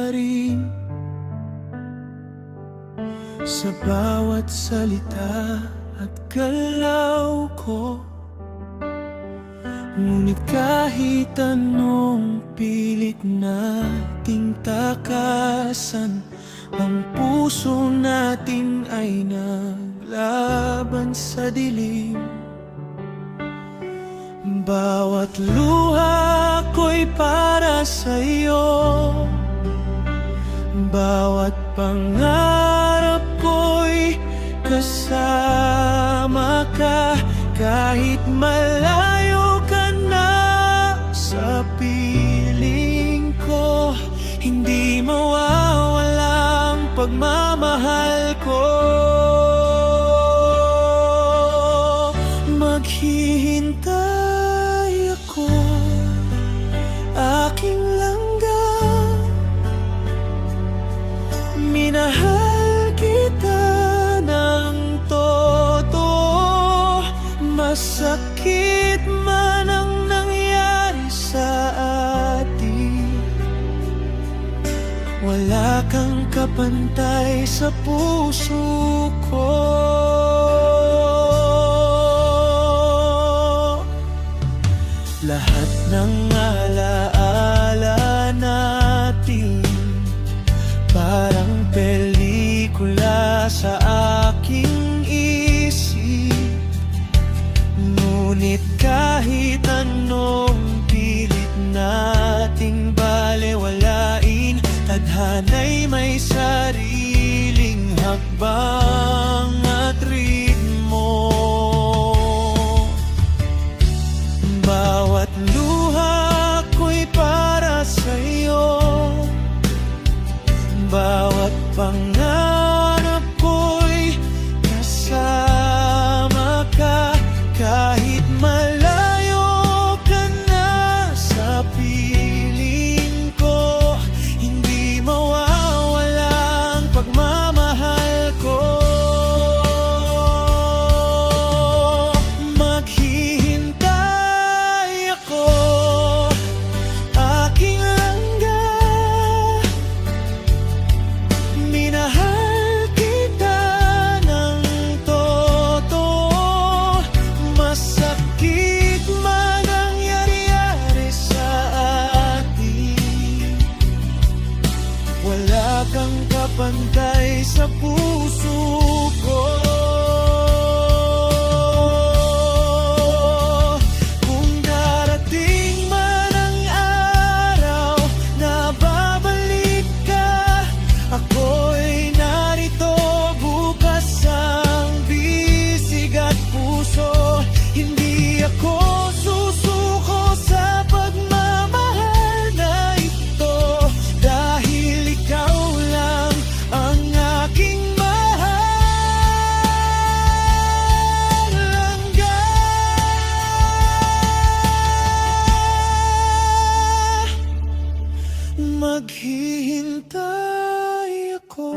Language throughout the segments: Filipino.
pa rin sa bawat salita at galaw ko. Ngunit kahit anong pilit nating takasan, ang puso natin ay naglaban sa dilim. Bawat luha ko'y para sa'yo, bawat pangarap ko'y kasama ka. Kahit malayo ka na sa piling ko, hindi mawawala ang pagmamahal ko. Maghihintay ako, aking langgam. Minahal kita ng totoo, masakit man ang nangyari sa atin. Wala kang kapantay sa puso ko. Lahat ng alaala natin parang pelikula sa aking isip. Ngunit kahit anong pilit nating balewalain, tadhana'y may sariling hakbang at ritmo. Bawat luha ko'y para sa'yo, bawat pangarap ko'y kasama ka. Kahit malayo ka na sa piling ko, hindi mawawala ang pagmamahal ko. Maghihintay ako, aking langgam. Minahal kita ng totoo, masakit man ang nangyari sa atin. Wala kang kapantay sa puso ko. Kung darating man ang araw na babalik ka, ako'y narito bukas ang bisig at puso. Hindi ako susuko sa pagmamahal na ito, dahil ikaw lang ang aking mahal. Langga, maghihintay ako,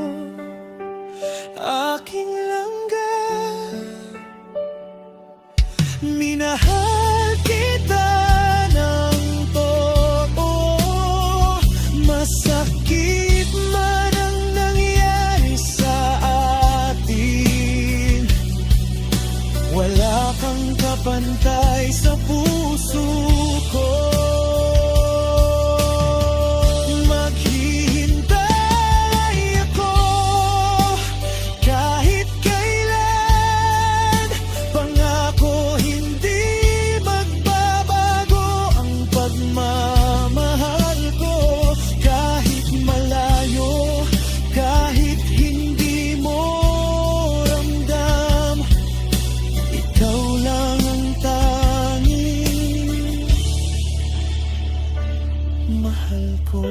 aking langga. Minahal kita ng totoo, masakit man ang nangyari sa atin. Wala kang kapantay sa puso ko. Maghihintay ako, kahit kailan. Pangako hindi magbabago ang pagmamahal ko. Kahit malayo, kahit hindi mo ramdam, ikaw lang ang tanging mahal ko.